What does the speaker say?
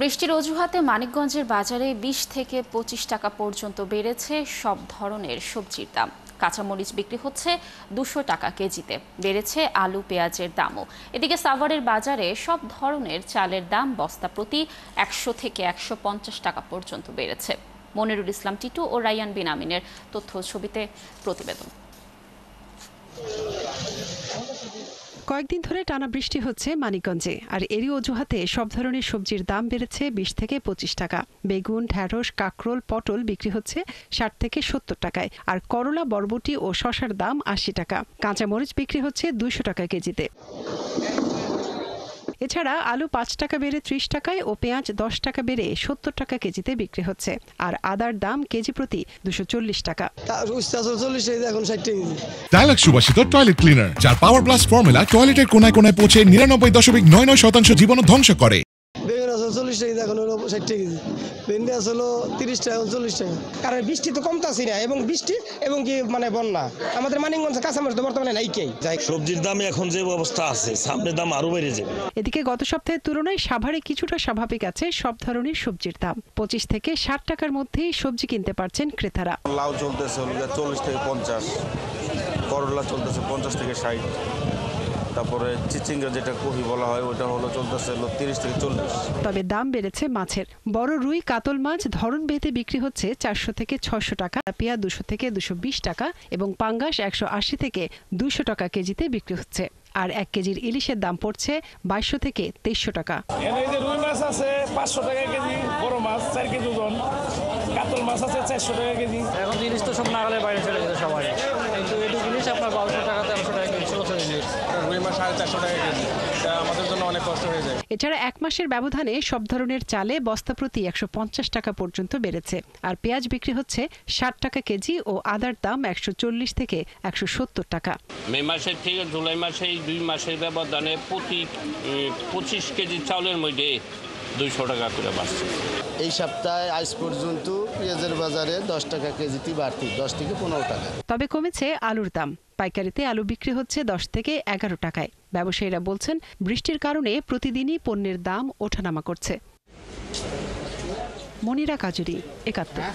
বৃষ্টির অজুহাতে মানিকগঞ্জের বাজারে ২০ থেকে ২৫ টাকা পর্যন্ত বেড়েছে সব ধরনের সবজির দাম। কাঁচামরিচ বিক্রি হচ্ছে ২০০ টাকা কেজিতে। বেড়েছে আলু পেঁয়াজের দামও। এদিকে সাভারের বাজারে সব ধরনের চালের দাম বস্তা প্রতি ১০০ থেকে ১৫০ টাকা পর্যন্ত বেড়েছে। মনিরুল ইসলাম টিটু ও রায়ান বিন আমিনের তথ্য ছবিতে প্রতিবেদন। কয়েকদিন ধরে টানা বৃষ্টি হচ্ছে মানিকগঞ্জে, আর এরই অজুহাতে সব ধরনের সবজির দাম বেড়েছে ২০ থেকে ২৫ টাকা। বেগুন, ঢ্যাঁড়স, কাঁকরোল, পটল বিক্রি হচ্ছে ৬০ থেকে ৭০ টাকায়, আর করলা, বরবটি ও শসার দাম ৮০ টাকা। কাঁচামরিচ বিক্রি হচ্ছে ২০০ টাকা কেজিতে। এছাড়া আলু ৫ টাকা বেড়ে ৩০ টাকায় ও পেঁয়াজ ১০ টাকা বেড়ে ৭০ টাকা কেজিতে বিক্রি হচ্ছে, আর আদার দাম কেজি প্রতি ২৪০ টাকা। ডায়ালগ সুবাসিত টয়লেট ক্লিনার, যার পাওয়ার প্লাস ফর্মুলা টয়লেটের কোনায় কোনায় পৌঁছে ৯৯.৯৯% জীবাণু ধ্বংস করে। বেগুন আছে ৪০ টাকা, এখন হলো ৬০ টাকা কেজি। ভেন্ডি আছে হলো ৩০ টাকা, ৪০ টাকা। কারণ বৃষ্টি তো কমতাছি না, এবং বৃষ্টি এবং কি বন্যা আমাদের মানিকগঞ্জে কাঁচামরিচ তো বর্তমানে নাই। সবজির দামে এখন যে অবস্থা আছে, সামনের দাম আরো বেড়ে যাবে। এদিকে গত সপ্তাহের তুলনায় সাভারে কিছুটা স্বাভাবিক আছে সব ধরনের সবজির দাম। ২৫ থেকে ৬০ টাকার মধ্যেই সবজি কিনতে পারছেন ক্রেতারা। লাউ চলতেছে ৪০ থেকে ৫০, করলা চলতেছে ৫০ থেকে ৬০, তারপরে চিচিঙ্গা যেটা কফি বলা হয় ওটা হলো চলতেছে ৩০ থেকে ৪০। তবে দাম বেড়েছে মাছের। বড় রুই, কাতল মাছ ধরন ভেদে বিক্রি হচ্ছে ৪০০ থেকে ৬০০ টাকা, পেঁয়া ২০০ থেকে ২২০ টাকা এবং পাঙ্গাস ১৮০ থেকে ২০০ টাকা কেজিতে বিক্রি হচ্ছে। আর ১ কেজির ইলিশের দাম পড়ছে ২২০০ থেকে ২৩০০ টাকা। রুই মাছ আছে ৫০০ টাকা কেজি, বড় মাছ ৪ কেজি ওজন, কাতল মাছ আছে ৪০০ টাকা কেজি। এখন জিনিস তো সব নাগালের বাইরে চলে গেছে সবাই, কিন্তু এটু জিনিস আপনার ১২০০ টাকা ১৩০০ টাকা কেজি, ১৬০০ জিনিস। রুই মাছ ৪৫০ টাকা কেজি, এটা আমাদের জন্য অনেক কষ্ট হয়ে যায়। এছাড়া ১ মাসের ব্যবধানে সব ধরনের চালে বস্তা প্রতি ১৫০ টাকা পর্যন্ত বেড়েছে, আর পেঁয়াজ বিক্রি হচ্ছে ৬০ টাকা কেজি ও আদার দাম ১৪০ থেকে ১৭০ টাকা। মে মাসের থেকে জুলাই মাসে ২ মাসের ব্যবধানে প্রতি ২৫ কেজি চাউলের মধ্যে ২০০ টাকা করে বাড়ছে। এই সপ্তাহে আজ পর্যন্ত পেঁয়াজের বাজারে ১০ টাকা কেজিতে বাড়তি, ১০ থেকে ১৫ টাকা। তবে কমেছে আলুর দাম। পাইকারিতে আলু বিক্রি হচ্ছে ১০ থেকে ১১ টাকায়। ব্যবসায়ীরা বলছেন, বৃষ্টির কারণে প্রতিদিনই পণ্যের দাম ওঠানামা করছে। মনিরা কাজুরি, ৭১।